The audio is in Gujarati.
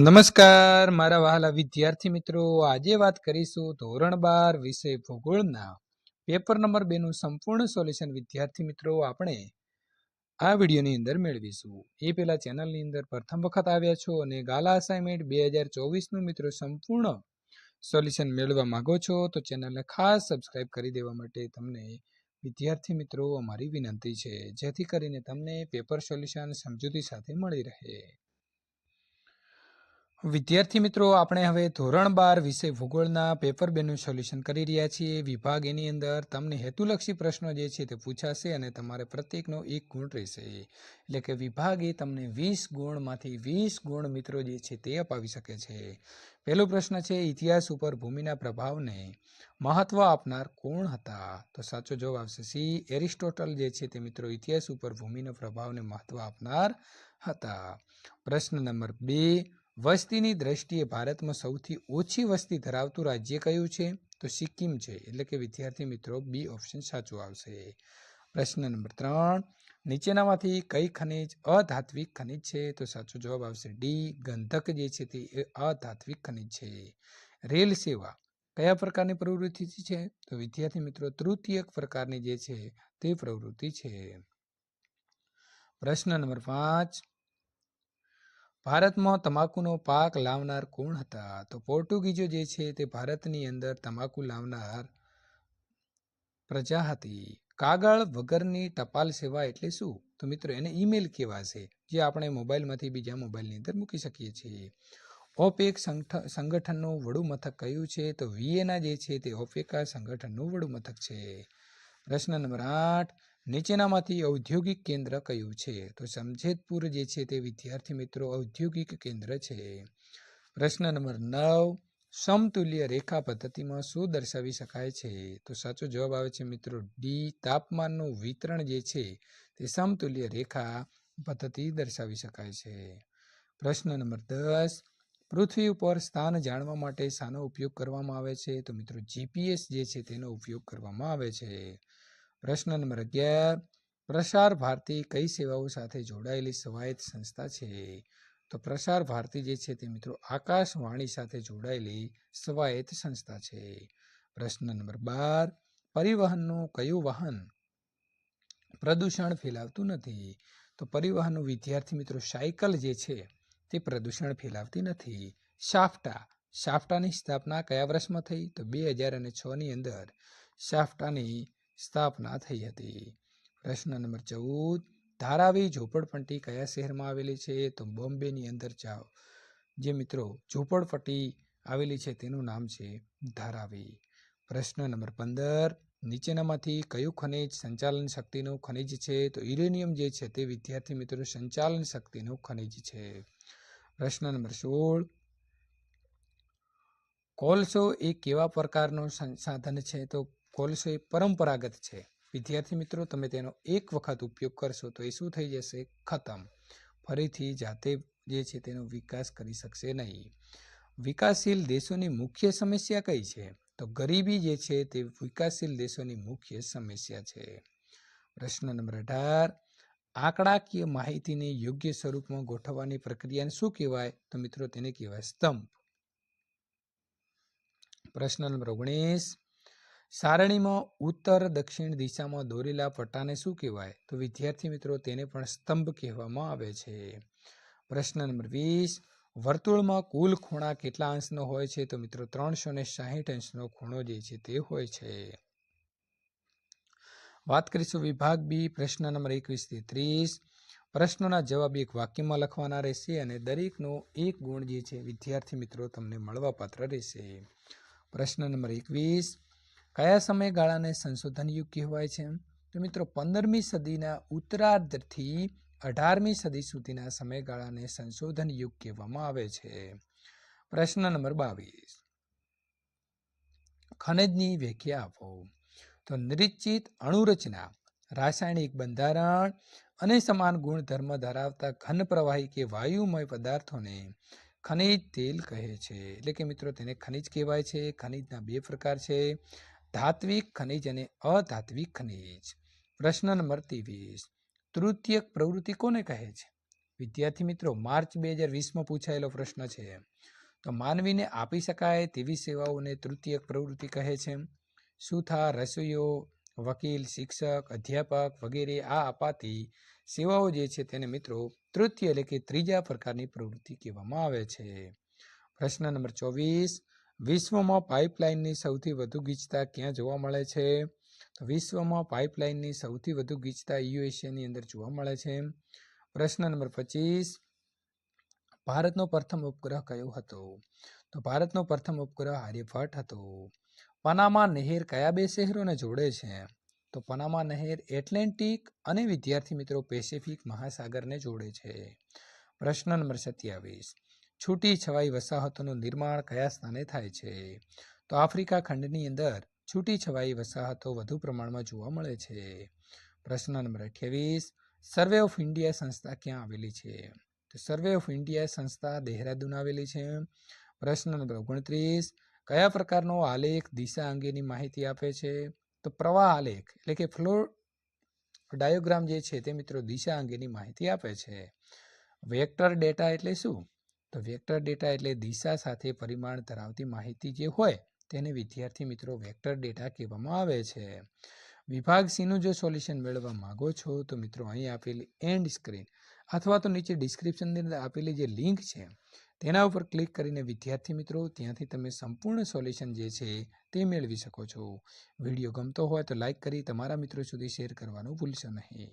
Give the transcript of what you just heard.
નમસ્કાર મારા વહાલા વિદ્યાર્થી મિત્રો, આજે વાત કરીશું ધોરણ 12 વિષય ભૂગોળના પેપર નંબર 2 નું સંપૂર્ણ સોલ્યુશન. વિદ્યાર્થી મિત્રો, આપણે આ વિડીયોની અંદર મેળવીશું. એ પહેલા ચેનલની અંદર પ્રથમ વખત આવ્યા છો અને ગાલા અસાઇનમેન્ટ 2024 નું મિત્રો સંપૂર્ણ સોલ્યુશન મેળવવા માંગો છો તો ચેનલને ખાસ સબસ્ક્રાઇબ કરી દેવા માટે તમને વિદ્યાર્થી મિત્રો અમારી વિનંતી છે, જેથી કરીને તમને પેપર સોલ્યુશન સમજૂતી સાથે મળી રહે. વિદ્યાર્થી મિત્રો, આપણે હવે ધોરણ 12 વિષય ભૂગોળના પેપર 2 નું સોલ્યુશન કરી રહ્યા છીએ. વિભાગ એની અંદર તમને હેતુલક્ષી પ્રશ્નો જે છે તે પૂછાશે અને તમારે પ્રત્યેકનો 1 ગુણ રહેશે. એટલે કે વિભાગ એ તમને 20 ગુણમાંથી 20 ગુણ મિત્રો જે છે તે અપાવી શકે છે. પહેલો પ્રશ્ન છે, ઇતિહાસ ઉપર ભૂમિના પ્રભાવને મહત્વ આપનાર કોણ હતા? તો સાચો જવાબ આવશે સી, એરિસ્ટોટલ જે છે તે મિત્રો ઇતિહાસ ઉપર ભૂમિના પ્રભાવને મહત્વ આપનાર હતા. પ્રશ્ન નંબર 2, વસ્તીની દ્રષ્ટિએ ભારતમાં સૌથી ઓછી વસ્તી ધરાવતું રાજ્ય કયું છે? તો સિક્કિમ છે. એટલે કે વિદ્યાર્થી મિત્રો બી ઓપ્શન સાચું આવશે. પ્રશ્ન નંબર 3, નીચેનામાંથી કઈ ખનિજ અધાત્વિક ખનિજ છે? તો સાચો જવાબ આવશે ડી, ગંધક જે છે તે અધાત્વિક ખનિજ છે. રેલ સેવા કયા પ્રકારની પ્રવૃત્તિ છે? તો વિદ્યાર્થી મિત્રો તૃતીયક પ્રકારની જે છે તે પ્રવૃત્તિ છે. પ્રશ્ન નંબર 5, ભારતમાં તમાકુનો પાક લાવનાર કોણ હતા? તો પોર્ટુગીઝો જે છે તે ભારતની અંદર તમાકુ લાવનાર પ્રજા હતી. કાગળ વગરની ટપાલ સેવા એટલે શું? તો મિત્રો એને ઈમેલ કહેવાશે, જે આપણે મોબાઈલમાંથી બીજા મોબાઈલની અંદર મૂકી શકીએ છીએ. ઓપેક સંગઠનનું વડું મથક કયું છે? તો વિયેના જે છે તે ઓપેકા સંગઠનનું વડું મથક છે. પ્રશ્ન નંબર 8, નીચેનામાંથી ઔદ્યોગિક કેન્દ્ર કયું છે? તો સમજેતપુર જે છે તે વિદ્યાર્થી મિત્રો ઔદ્યોગિક કેન્દ્ર છે. પ્રશ્ન નંબર 9, સમતુલ્ય રેખા પદ્ધતિમાં શું દર્શાવી શકાય છે? તો સાચો જવાબ આવે છે મિત્રો ડી, તાપમાનનું વિતરણ જે છે તે સમતુલ્ય રેખા પદ્ધતિ દર્શાવી શકાય છે. પ્રશ્ન નંબર 10, પૃથ્વી ઉપર સ્થાન જાણવા માટે શાનો ઉપયોગ કરવામાં આવે છે? તો મિત્રો જીપીએસ જે છે તેનો ઉપયોગ કરવામાં આવે છે. પ્રશ્ન નંબર 11, પ્રસાર ભારતી કઈ સેવાઓ સાથે જોડાયેલી સ્વાયત્ત સંસ્થા છે? તો પ્રસાર ભારતી જે છે તે મિત્રો આકાશવાણી સાથે જોડાયેલી સ્વાયત્ત સંસ્થા છે. પ્રશ્ન નંબર 12, પરિવહનનું કયું વાહન પ્રદૂષણ ફેલાવતું નથી? તો પરિવહનનું વિદ્યાર્થી મિત્રો સાયકલ જે છે તે પ્રદૂષણ ફેલાવતી નથી. સાફ્ટાની સ્થાપના કયા વર્ષમાં થઈ? તો 2006ની અંદર સાફ્ટાની સ્થાપના થઈ હતી. પ્રશ્ન નંબર 14, ધારાવી ઝોપડપટ્ટી કયા શહેરમાં આવેલી છે? તો બોમ્બેની અંદર જે મિત્રો ઝોપડપટ્ટી આવેલી છે તેનું નામ છે ધારાવી. પ્રશ્ન નંબર 15, નીચેનામાંથી કયું ખનિજ સંચાલન શક્તિનું ખનિજ છે? તો યુરેનિયમ જે છે તે વિદ્યાર્થી મિત્રો સંચાલન શક્તિનું ખનિજ છે. પ્રશ્ન નંબર 16, કોલસો એ કેવા પ્રકારનું સંસાધન છે? તો કોલસો એ પરંપરાગત છે. વિદ્યાર્થી મિત્રો તમે તેનો એક વખત ઉપયોગ કરશો તો એ શું થઈ જશે? ખતમ. ફરીથી જાતે જે છે તેનો વિકાસ કરી શકશે નહીં. વિકાસશીલ દેશોની મુખ્ય સમસ્યા કઈ છે? તો ગરીબી જે છે તે વિકાસશીલ દેશોની મુખ્ય સમસ્યા છે. પ્રશ્ન નંબર 18, આંકડાકીય માહિતીને યોગ્ય સ્વરૂપમાં ગોઠવવાની પ્રક્રિયાને શું કહેવાય? તો મિત્રો તેને કહેવાય સ્તંભ. પ્રશ્ન નંબર 19, સારણીમાં ઉત્તર દક્ષિણ દિશામાં દોરેલા પટ્ટાને શું કહેવાય? તો વિદ્યાર્થી મિત્રો તેને પણ સ્તંભ કહેવામાં આવે છે. પ્રશ્ન નંબર 20, વર્તુળમાં કુલ ખૂણા કેટલા અંશનો હોય છે? તો મિત્રો 360 અંશનો ખૂણો જે છે તે હોય છે. વાત કરીશું વિભાગ બી, પ્રશ્ન નંબર 21 થી 30. પ્રશ્નોના જવાબ એક વાક્યમાં લખવાના રહેશે અને દરેકનો 1 ગુણ જે છે વિદ્યાર્થી મિત્રો તમને મળવાપાત્ર રહેશે. પ્રશ્ન નંબર 21, કયા સમયગાળાને સંશોધન યુગ કહેવાય છે? તો મિત્રો 15મી સદીના ઉત્તરાર્ધથી 18મી સદી સુધીના સમયગાળાને સંશોધન યુગ કહેવામાં આવે છે. પ્રશ્ન નંબર 22, ખનિજની વ્યાખ્યા આપો. તો નિશ્ચિત અણુરચના, રાસાયણિક બંધારણ અને સમાન ગુણધર્મ ધરાવતા ઘન પ્રવાહી કે વાયુમય પદાર્થોને ખનિજ તેલ કહે છે. એટલે કે મિત્રો તેને ખનિજ કહેવાય છે. ખનિજના 2 પ્રકાર છે, ધાત્વિક ખનિજ અને અધાત્વિક ખનિજ. પ્રશ્ન નંબર 23, તૃતીયક પ્રવૃત્તિ કોને કહે છે? વિદ્યાર્થી મિત્રો, માર્ચ 2020માં પૂછાયેલો પ્રશ્ન છે. તો માનવીને આપી શકાય તેવી સેવાઓને તૃતીયક પ્રવૃત્તિ કહે છે. સુથાર, રસોઈયો, વકીલ, શિક્ષક, અધ્યાપક વગેરે આ અપાતી સેવાઓ જે છે તેને મિત્રો તૃતીય એટલે કે ત્રીજા પ્રકારની પ્રવૃત્તિ કહેવામાં આવે છે. પ્રશ્ન નંબર 24, વિશ્વમાં પાઇપલાઇનની સૌથી વધુ ગીચતા ક્યાં જોવા મળે છે? તો વિશ્વમાં પાઇપલાઇનની સૌથી વધુ ગીચતા યુએસએની અંદર જોવા મળે છે. પ્રશ્ન નંબર 25, ભારતનો પ્રથમ ઉપગ્રહ કયો હતો? તો ભારતનો પ્રથમ ઉપગ્રહ આર્યભટ્ટ હતો. પનામા નહેર કયા બે શહેરોને જોડે છે? તો પનામા નહેર એટલાન્ટિક અને વિદ્યાર્થી મિત્રો પેસિફિક મહાસાગરને જોડે છે. પ્રશ્ન નંબર 27, છૂટી છવાઈ વસાહતોનું નિર્માણ કયા સ્થાને થાય છે? તો આફ્રિકા ખંડની અંદર છૂટી છવાઈ વસાહતો વધુ પ્રમાણમાં જોવા મળે છે. પ્રશ્ન નંબર 28, સર્વે ઓફ ઇન્ડિયા સંસ્થા ક્યાં આવેલી છે? તો સર્વે ઓફ ઇન્ડિયા સંસ્થા દહેરાદૂન આવેલી છે. પ્રશ્ન નંબર 29, કયા પ્રકારનો આલેખ દિશા અંગેની માહિતી આપે છે? તો પ્રવાહ આલેખ એટલે કે ફ્લો ડાયોગ્રામ જે છે તે મિત્રો દિશા અંગેની માહિતી આપે છે. વેક્ટર ડેટા એટલે શું? તો વેક્ટર ડેટા એટલે દિશા સાથે પરિમાણ ધરાવતી માહિતી જે હોય તેને વિદ્યાર્થી મિત્રો વેક્ટર ડેટા કહેવામાં આવે છે. વિભાગ સીનું જો સોલ્યુશન મેળવવા માંગો છો તો મિત્રો અહીં આપેલી એન્ડ સ્ક્રીન અથવા તો નીચે ડિસ્ક્રિપ્શનની અંદર આપેલી જે લિંક છે તેના ઉપર ક્લિક કરીને વિદ્યાર્થી મિત્રો ત્યાંથી તમે સંપૂર્ણ સોલ્યુશન જે છે તે મેળવી શકો છો. વિડીયો ગમતો હોય તો લાઈક કરી તમારા મિત્રો સુધી શેર કરવાનું ભૂલશો નહીં.